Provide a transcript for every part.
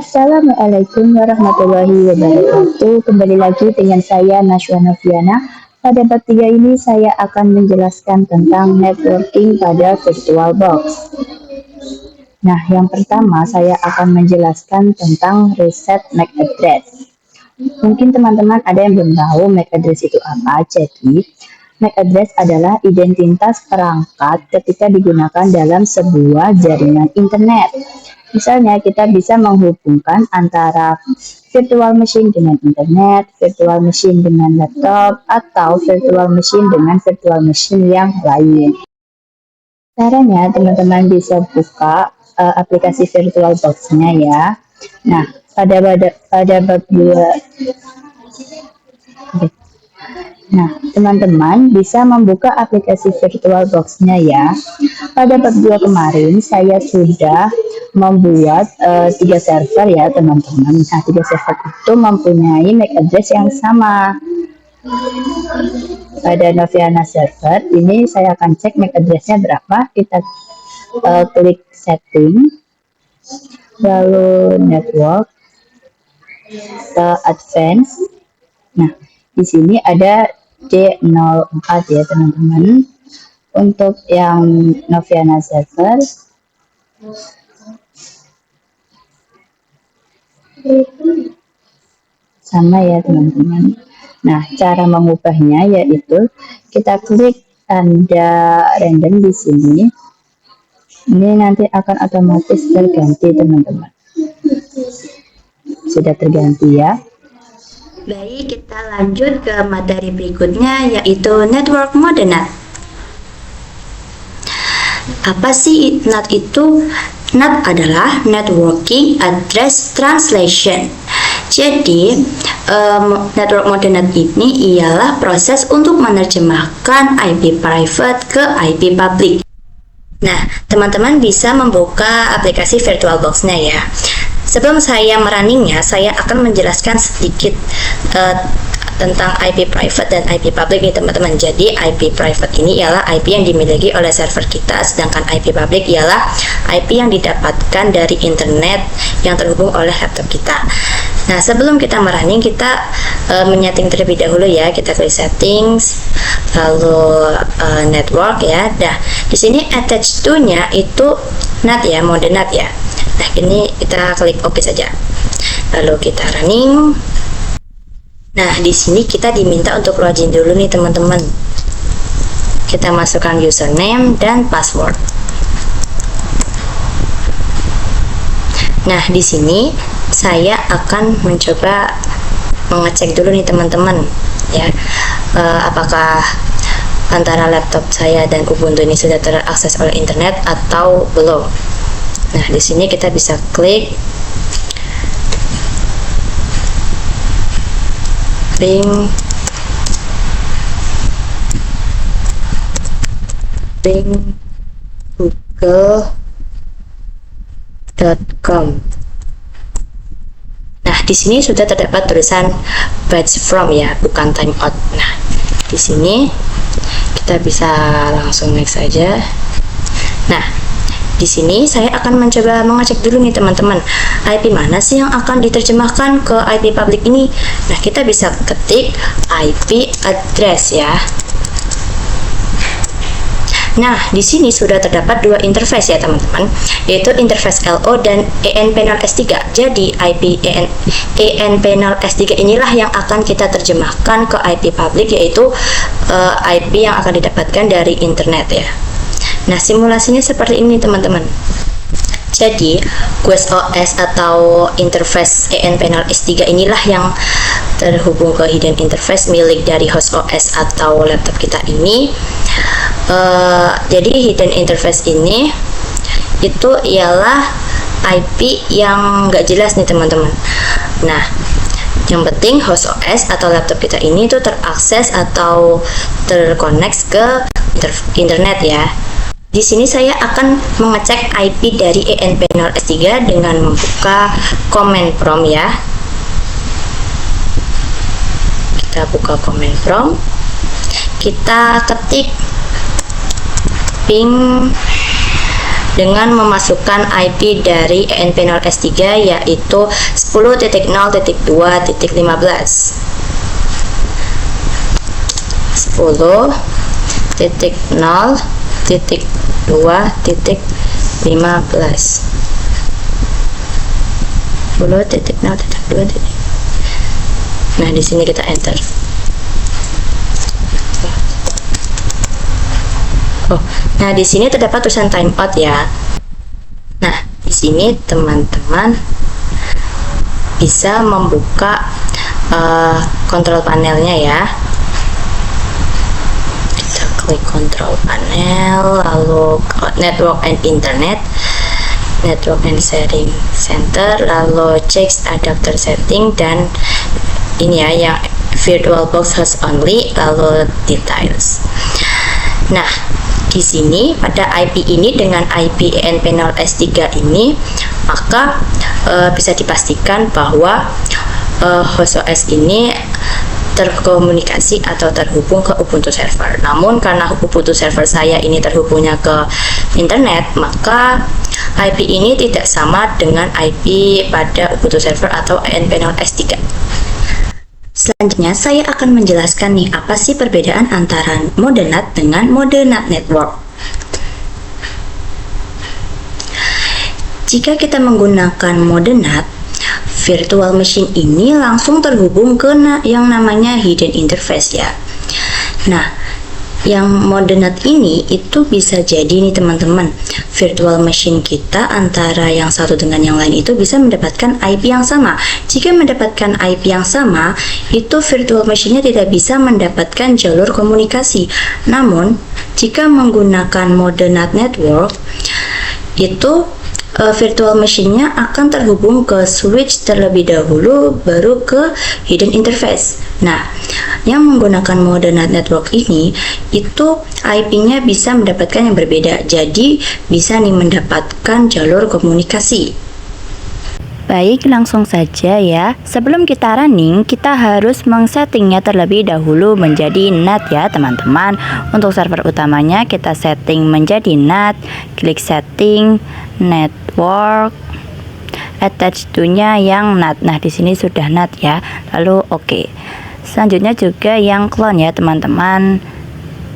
Assalamualaikum warahmatullahi wabarakatuh. Kembali lagi dengan saya Najwa Noviana. Pada bab 3 ini saya akan menjelaskan tentang networking pada VirtualBox. Nah, yang pertama saya akan menjelaskan tentang reset MAC address. Mungkin teman-teman ada yang belum tahu MAC address itu apa. Jadi, MAC address adalah identitas perangkat ketika digunakan dalam sebuah jaringan internet. Misalnya kita bisa menghubungkan antara virtual machine dengan internet, virtual machine dengan laptop, atau virtual machine dengan virtual machine yang lain. Caranya teman-teman bisa buka aplikasi VirtualBox-nya ya. Nah, pada bab 2. Nah, teman-teman bisa membuka aplikasi VirtualBox-nya ya. Pada bab 2 kemarin saya sudah membuat 3 server ya teman-teman. Nah, 3 server itu mempunyai MAC address yang sama. Pada Noviana server ini saya akan cek MAC address-nya berapa. Kita klik setting, lalu network, ke advance. Nah, di sini ada D04 ya teman-teman. Untuk yang Noviana server sama ya teman-teman. Nah, cara mengubahnya yaitu kita klik tanda random di sini. Ini nanti akan otomatis terganti teman-teman. Sudah terganti ya. Baik, kita lanjut ke materi berikutnya yaitu network mode NAT. Apa sih NAT itu? NAT adalah Networking Address Translation. Jadi, network mode NAT ini ialah proses untuk menerjemahkan IP private ke IP public. Nah, teman-teman bisa membuka aplikasi VirtualBox-nya ya. Sebelum saya merunningnya, saya akan menjelaskan sedikit tentang IP private dan IP public nih teman-teman. Jadi IP private ini ialah IP yang dimiliki oleh server kita, sedangkan IP public ialah IP yang didapatkan dari internet yang terhubung oleh laptop kita. Nah, sebelum kita merunning, kita menyeting terlebih dahulu ya. Kita klik settings, lalu network ya. Nah, di sini attach to-nya itu NAT ya, mode NAT ya. Nah, ini kita klik OK saja. Lalu kita running. Nah, di sini kita diminta untuk login dulu nih teman-teman. Kita masukkan username dan password. Nah, di sini saya akan mencoba mengecek dulu nih teman-teman ya, apakah antara laptop saya dan Ubuntu ini sudah terakses oleh internet atau belum. Nah, di sini kita bisa klik link google.com. Nah, di sini sudah terdapat tulisan batch from ya, bukan timeout. Nah, di sini kita bisa langsung next saja. Nah, di sini saya akan mencoba mengecek dulu nih teman-teman, IP mana sih yang akan diterjemahkan ke IP public ini. Nah, kita bisa ketik IP address ya. Nah, di sini sudah terdapat 2 interface ya teman-teman, yaitu interface LO dan EN-Panel S3. Jadi IP EN-Panel S3 inilah yang akan kita terjemahkan ke IP public, yaitu IP yang akan didapatkan dari internet ya. Nah, simulasinya seperti ini teman-teman. Jadi, Quest OS atau interface EN-Panel S3 inilah yang terhubung ke hidden interface milik dari host OS atau laptop kita ini. Jadi hidden interface ini itu ialah IP yang nggak jelas nih teman-teman. Nah, yang penting host OS atau laptop kita ini tuh terakses atau terkoneksi ke internet ya. Di sini saya akan mengecek IP dari EN-Panel S3 dengan membuka command prompt ya. Kita buka command prompt. Kita ketik ping dengan memasukkan IP dari ENP0S3 yaitu 10.0.2.15. 10.0.2.15. 10.0.2. Nah, di sini kita enter. Nah, di sini terdapat tulisan timeout ya. Nah, di sini teman-teman bisa membuka kontrol panelnya ya. Kita klik kontrol panel, lalu network and internet, network and sharing center, lalu cek adapter setting, dan ini ya yang VirtualBox host only, lalu details. Nah, di sini pada IP ini dengan IP ENP0S3 ini, maka bisa dipastikan bahwa host OS ini terkomunikasi atau terhubung ke Ubuntu server. Namun karena Ubuntu server saya ini terhubungnya ke internet, maka IP ini tidak sama dengan IP pada Ubuntu server atau ENP0S3. Selanjutnya saya akan menjelaskan nih apa sih perbedaan antara mode NAT dengan mode NAT network. Jika kita menggunakan mode NAT, virtual machine ini langsung terhubung ke yang namanya hidden interface ya. Nah, yang mode NAT ini itu bisa jadi nih teman-teman, virtual machine kita antara yang satu dengan yang lain itu bisa mendapatkan IP yang sama. Jika mendapatkan IP yang sama, itu virtual machine-nya tidak bisa mendapatkan jalur komunikasi. Namun, jika menggunakan mode NAT network, itu virtual machine-nya akan terhubung ke switch terlebih dahulu, baru ke hidden interface. Nah, yang menggunakan mode NAT network ini, itu IP-nya bisa mendapatkan yang berbeda. Jadi, bisa nih mendapatkan jalur komunikasi. Baik, langsung saja ya. Sebelum kita running, kita harus mengsettingnya terlebih dahulu menjadi NAT ya teman-teman. Untuk server utamanya kita setting menjadi NAT, klik setting, network, attach to-nya yang NAT. Nah, di sini sudah NAT ya. Lalu oke. Selanjutnya juga yang clone ya teman-teman.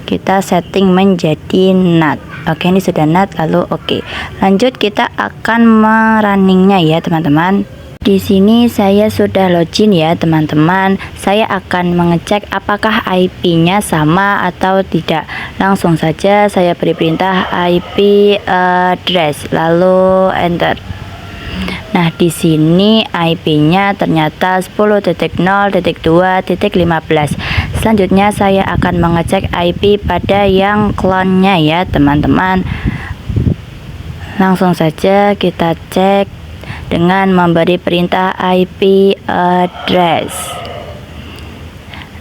Kita setting menjadi NAT. Oke, ini sudah NAT, lalu oke. Lanjut kita akan merunningnya ya teman-teman. Di sini saya sudah login ya teman-teman. Saya akan mengecek apakah IP-nya sama atau tidak. Langsung saja saya beri perintah IP address, lalu enter. Nah, di sini IP-nya ternyata 10.0.2.15. Selanjutnya saya akan mengecek IP pada yang clone-nya ya teman-teman. Langsung saja kita cek dengan memberi perintah IP address.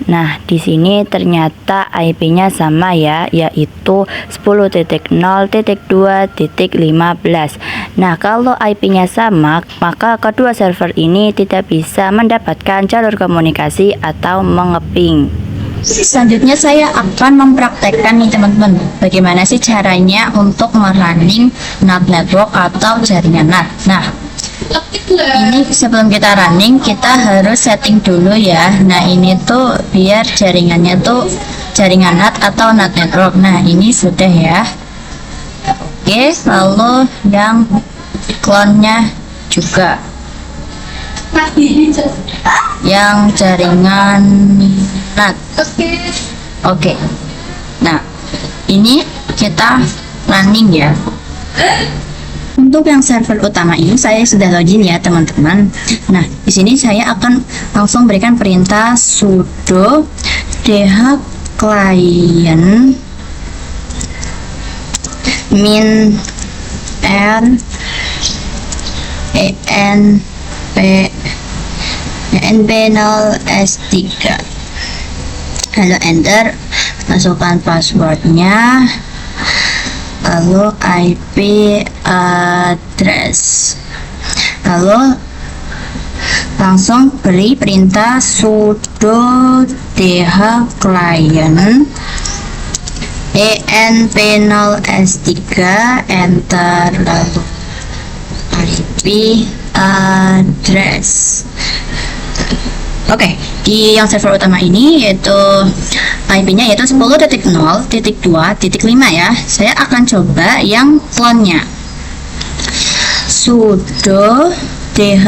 Nah, di sini ternyata IP-nya sama ya, yaitu 10.0.2.15. Nah, kalau IP-nya sama, maka kedua server ini tidak bisa mendapatkan jalur komunikasi atau mengeping. Selanjutnya saya akan mempraktekkan nih teman-teman, bagaimana sih caranya untuk merunning NAT network atau jaringan NAT. Nah, ini sebelum kita running kita harus setting dulu ya. Nah, ini tuh biar jaringannya tuh jaringan NAT atau NAT network. Nah, ini sudah ya. Oke, lalu yang clone-nya juga yang jaringan NAT. Oke. Nah, ini kita running ya. Untuk yang server utama ini saya sudah login ya teman-teman. Nah, di sini saya akan langsung berikan perintah sudo dh client min r enp0s3, lalu enter, masukkan passwordnya, lalu IP address, lalu langsung beri perintah sudo dh client EN0S3, enter, lalu IP address. Oke, di yang server utama ini yaitu IP-nya yaitu 10.0.2.5 ya. Saya akan coba yang clone-nya. Sudo dh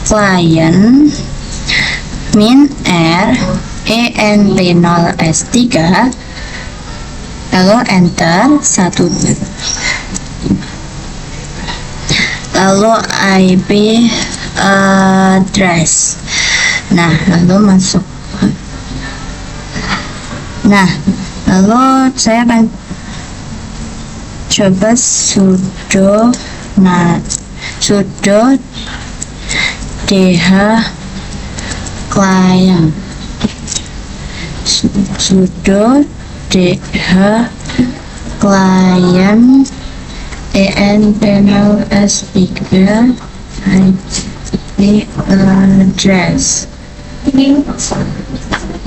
client min r env0s3, lalu enter 1, lalu IP address. Nah, lalu masuk. Nah, lalu saya akan coba sudo dh client, sudo dh client env0s3 IP address.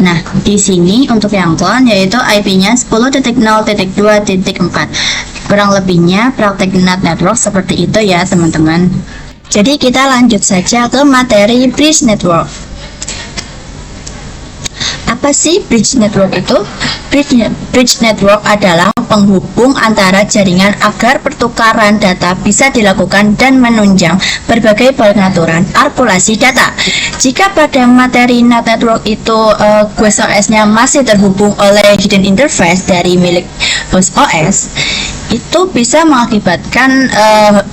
Nah, di sini untuk yang clone yaitu IP-nya 10.0.2.4. Kurang lebihnya praktek NAT network seperti itu ya, teman-teman. Jadi kita lanjut saja ke materi bridge network. Apa sih bridge network itu? Bridge network adalah penghubung antara jaringan agar pertukaran data bisa dilakukan dan menunjang berbagai pengaturan arkulasi data. Jika pada materi NAT network itu host OS-nya masih terhubung oleh hidden interface dari milik host OS, itu bisa mengakibatkan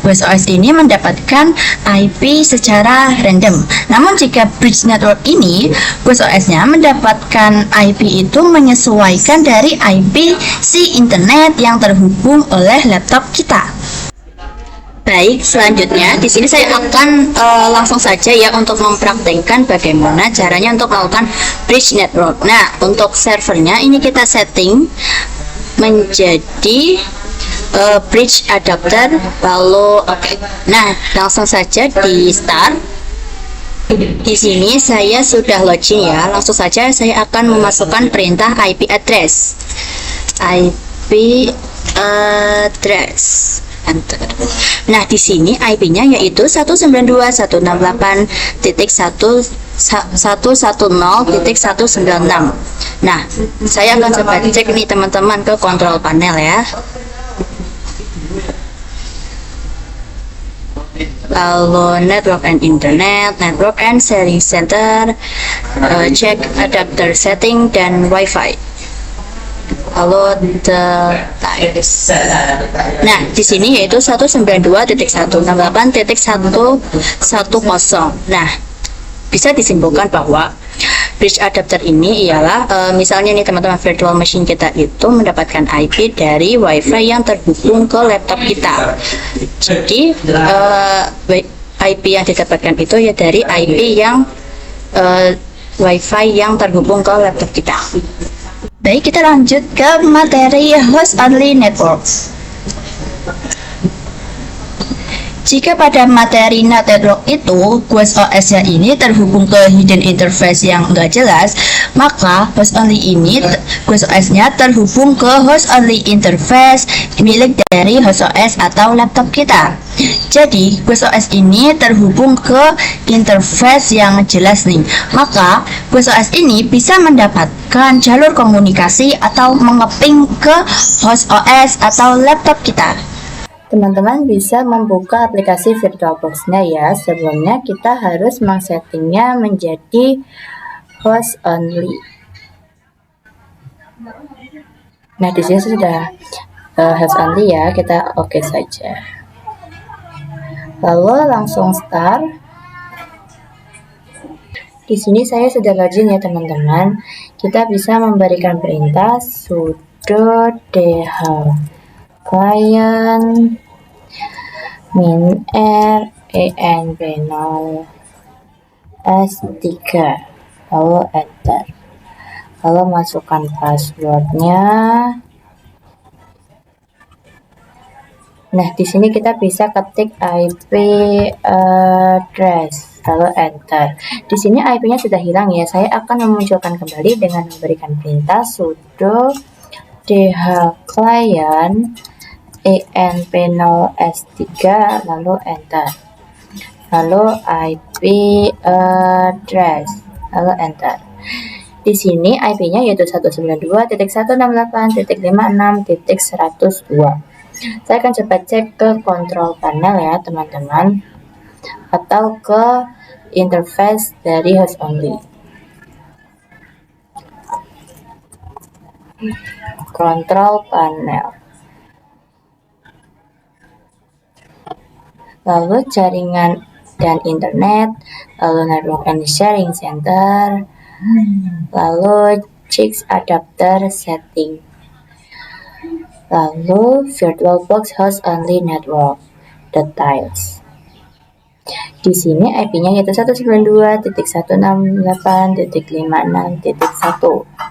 host OS ini mendapatkan IP secara random. Namun jika bridge network ini, host OS-nya mendapatkan IP itu menyesuaikan dari IP si internet yang terhubung oleh laptop kita. Baik, selanjutnya di sini saya akan langsung saja ya untuk mempraktekkan bagaimana caranya untuk melakukan bridge network. Nah, untuk servernya ini kita setting menjadi bridge adapter, lalu oke. Nah, langsung saja di start. Di sini saya sudah login ya. Langsung saja saya akan memasukkan perintah IP address. IP address. Enter. Nah, di sini IP-nya yaitu 192.168.110.196. Nah, saya akan coba cek nih teman-teman ke kontrol panel ya. Lalu network and internet, network and sharing center, check adapter setting dan wifi. Lalu the types. Nah, di sini yaitu 192.168.110. Nah, bisa disimpulkan bahwa bridge adapter ini ialah misalnya nih teman-teman, virtual machine kita itu mendapatkan IP dari wifi yang terhubung ke laptop kita. Jadi IP yang didapatkan itu ya dari IP yang wifi yang terhubung ke laptop kita. Baik, kita lanjut ke materi host only network. Jika pada materi NAT network itu host OS-nya ini terhubung ke hidden interface yang enggak jelas, maka host only OS-nya terhubung ke host only interface milik dari host OS atau laptop kita. Jadi host OS ini terhubung ke interface yang jelas nih, maka host OS ini bisa mendapatkan jalur komunikasi atau mengeping ke host OS atau laptop kita. Teman-teman bisa membuka aplikasi VirtualBox-nya ya. Sebelumnya kita harus men-settingnya menjadi host only. Nah, di sini sudah host only ya. Kita oke saja. Lalu langsung start. Di sini saya sudah login ya teman-teman. Kita bisa memberikan perintah sudo dh client min r env0 s3, lalu enter, lalu masukkan passwordnya. Nah, di sini kita bisa ketik IP address, lalu enter. Di sini IP-nya sudah hilang ya. Saya akan memunculkan kembali dengan memberikan perintah sudo DH client ENP0S3 lalu enter, lalu IP address lalu enter. Di sini IP-nya yaitu 192.168.56.102. Saya akan coba cek ke control panel ya teman-teman, atau ke interface dari host only. Control panel, lalu jaringan dan internet, lalu network and sharing center, lalu Chix adapter setting, lalu VirtualBox host only network details. Di sini IP-nya yaitu 192.168.56.1.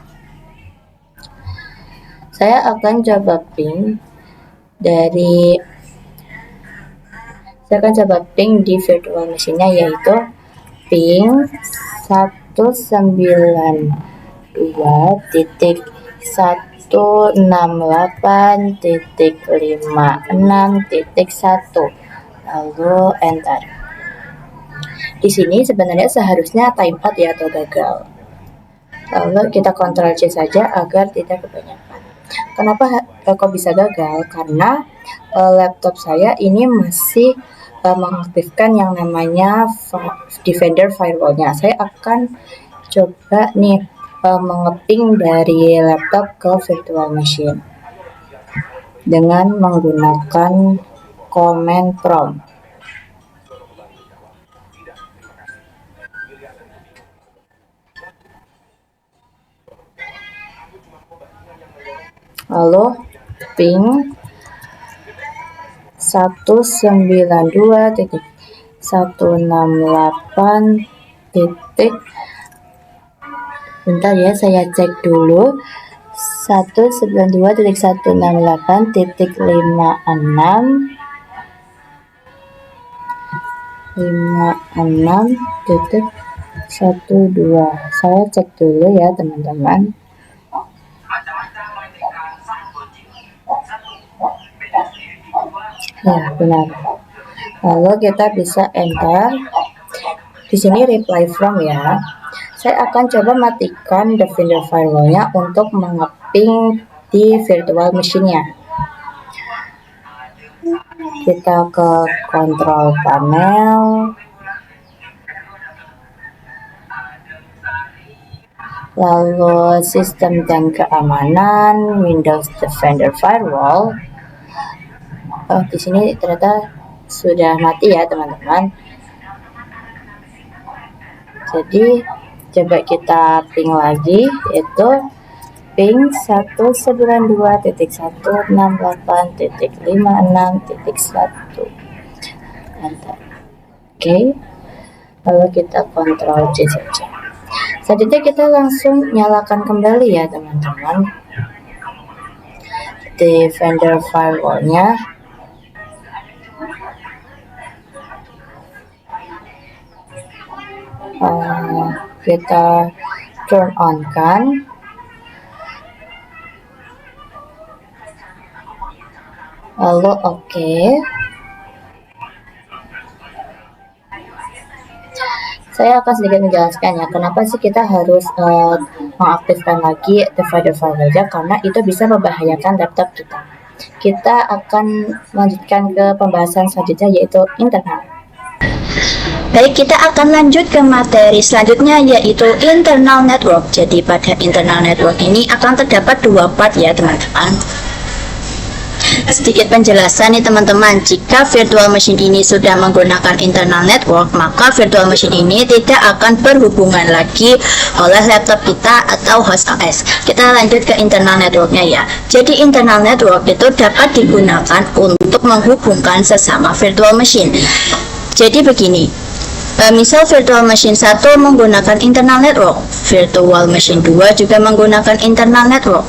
Saya akan coba ping di virtual machine-nya, yaitu ping 192.168.56.1, lalu enter. Di sini sebenarnya seharusnya timeout ya atau gagal. Lalu kita Ctrl C saja agar tidak kebanyakan. Kenapa kok bisa gagal? Karena laptop saya ini masih mengaktifkan yang namanya Defender firewall-nya. Saya akan coba nih mengeping dari laptop ke virtual machine dengan menggunakan command prompt. Lalu ping 192.168. Bentar ya, saya cek dulu. 192.168.56.12. Saya cek dulu ya teman-teman. Ya, benar. Lalu kita bisa enter. Di sini reply from ya. Saya akan coba matikan Defender firewall-nya untuk mengeping di virtual machine-nya. Kita ke control panel. Lalu sistem dan keamanan, Windows Defender Firewall. Di sini ternyata sudah mati ya teman-teman. Jadi coba kita ping lagi, yaitu ping 192.168.56.1. Enter. Oke. Lalu kita Ctrl C saja. Selanjutnya kita langsung nyalakan kembali ya teman-teman Defender firewall-nya. Kita turn on kan, lalu oke. Saya akan sedikit menjelaskan ya, kenapa sih kita harus mengaktifkan lagi Defender firewall-nya, karena itu bisa membahayakan laptop kita. Kita akan melanjutkan ke pembahasan selanjutnya, yaitu internal. Baik, kita akan lanjut ke materi selanjutnya, yaitu internal network. Jadi pada internal network ini akan terdapat dua part ya teman-teman. Sedikit penjelasan nih teman-teman, jika virtual machine ini sudah menggunakan internal network, maka virtual machine ini tidak akan berhubungan lagi oleh laptop kita atau host OS. Kita lanjut ke internal networknya ya. Jadi internal network itu dapat digunakan untuk menghubungkan sesama virtual machine. Jadi begini, Misal virtual machine 1 menggunakan internal network, virtual machine 2 juga menggunakan internal network.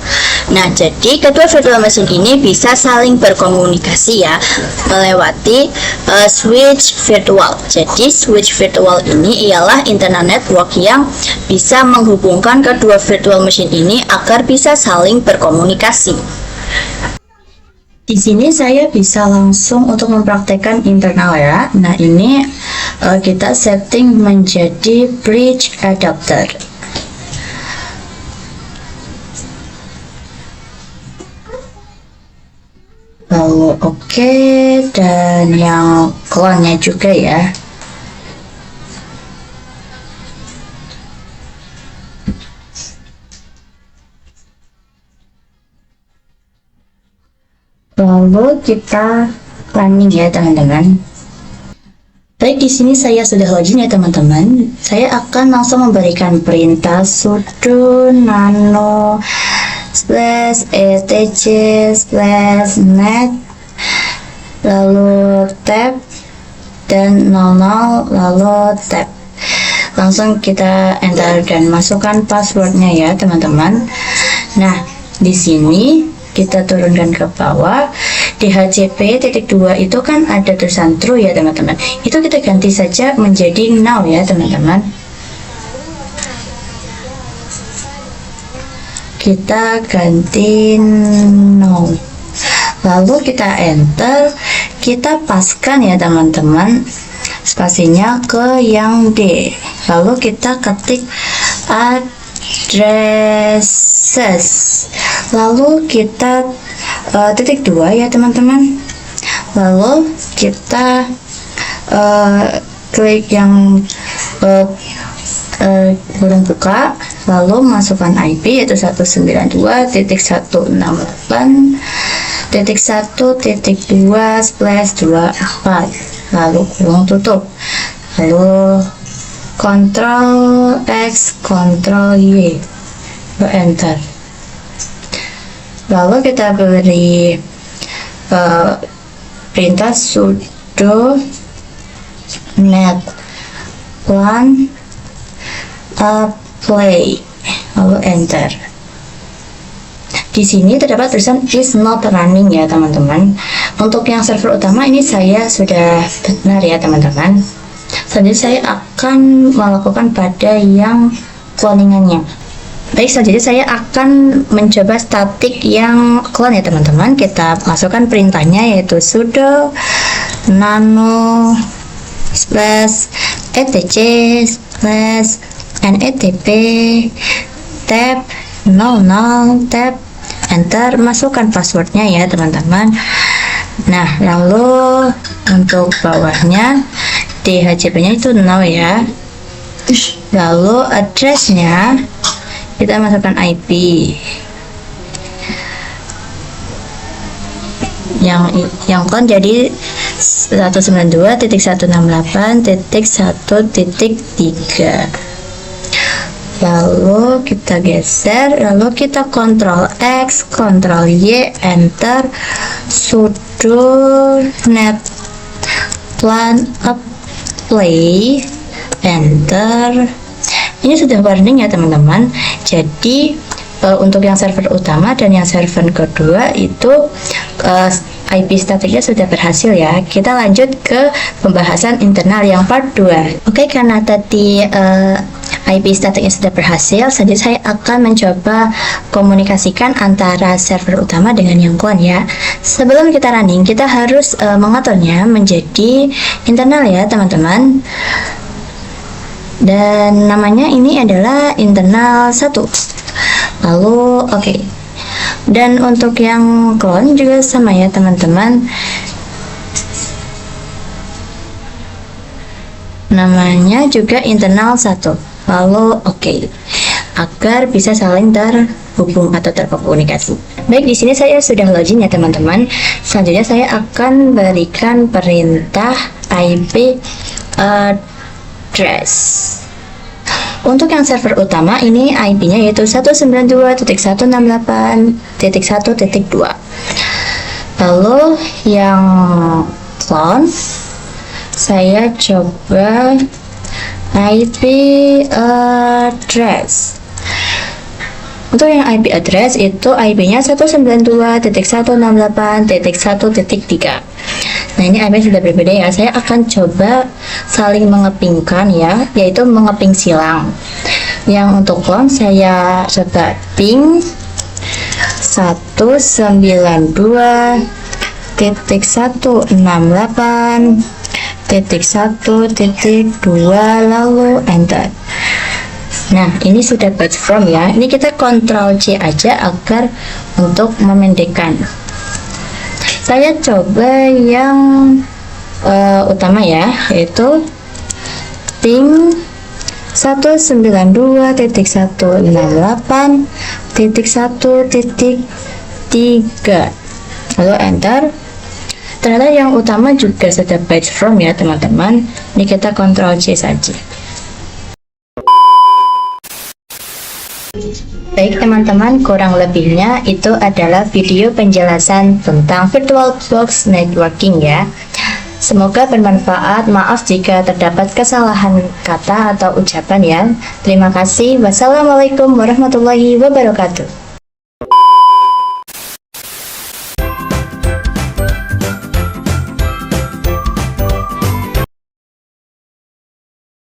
Nah, jadi kedua virtual machine ini bisa saling berkomunikasi ya melewati switch virtual. Jadi switch virtual ini ialah internal network yang bisa menghubungkan kedua virtual machine ini agar bisa saling berkomunikasi. Di sini saya bisa langsung untuk mempraktekkan internal ya. Nah, ini kita setting menjadi bridge adapter. Lalu oke, dan yang clone-nya juga ya. Lalu kita running ya teman-teman. Baik, di sini saya sudah login ya teman-teman. Saya akan langsung memberikan perintah sudo nano /etc/net lalu tab dan 00 lalu tab. Langsung kita enter dan masukkan passwordnya ya teman-teman. Nah, di sini kita turunkan ke bawah. Di HCP.2 itu kan ada tulisan true ya teman-teman. Itu kita ganti saja menjadi now ya teman-teman. Kita ganti no, lalu kita enter, kita paskan ya teman-teman spasinya ke yang D, lalu kita ketik addresses, lalu kita titik 2 ya teman-teman, lalu kita klik yang burung buka, lalu masukkan IP yaitu 192.168.1.2/24, lalu kurung tutup, lalu Ctrl X Ctrl Y, lalu enter. Lalu kita beri perintah sudo net plan play, lalu enter. Di sini terdapat tulisan is not running ya teman-teman. Untuk yang server utama ini saya sudah benar ya teman-teman. Selanjutnya saya akan melakukan pada yang cloningannya. Baik, selanjutnya saya akan mencoba static yang clone ya teman-teman. Kita masukkan perintahnya yaitu sudo nano /etc/netp tab 00 tab, enter, masukkan passwordnya ya teman-teman. Nah, lalu untuk bawahnya DHCP-nya itu now ya. Lalu addressnya kita masukkan IP yang kan jadi 192.168.1.3. lalu kita geser, lalu kita Ctrl X Ctrl Y, enter, sudo net plan play, enter. Ini sudah warning ya teman-teman. Jadi untuk yang server utama dan yang server kedua itu IP statiknya sudah berhasil ya. Kita lanjut ke pembahasan internal yang part 2. Oke, karena tadi IP statiknya sudah berhasil, selanjutnya saya akan mencoba komunikasikan antara server utama dengan yang clone ya. Sebelum kita running, kita harus mengaturnya menjadi internal ya teman-teman. Dan namanya ini adalah internal 1. Lalu oke. Dan untuk yang clone juga sama ya teman-teman. Namanya juga internal 1. Lalu oke. Agar bisa saling terhubung atau terkomunikasi. Baik, di sini saya sudah login ya teman-teman. Selanjutnya saya akan berikan perintah IP address. Untuk yang server utama ini IP-nya yaitu 192.168.1.2. Lalu yang clone saya coba IP address. Untuk yang IP address itu IP-nya 192.168.1.3. Nah, ini IP sudah berbeda ya. Saya akan coba saling mengepingkan ya, yaitu mengeping silang. Yang untuk WLAN saya coba ping 192.168.1.2 lalu enter. Nah, ini sudah batch from ya. Ini kita Ctrl C aja agar untuk memendekkan. Saya coba yang utama ya, yaitu ping 192.168.1.3 lalu enter. Ternyata yang utama juga sudah batch from ya teman-teman. Ini kita Ctrl C saja. Baik teman-teman, kurang lebihnya itu adalah video penjelasan tentang VirtualBox networking ya. Semoga bermanfaat. Maaf jika terdapat kesalahan kata atau ucapan ya. Terima kasih. Wassalamualaikum warahmatullahi wabarakatuh.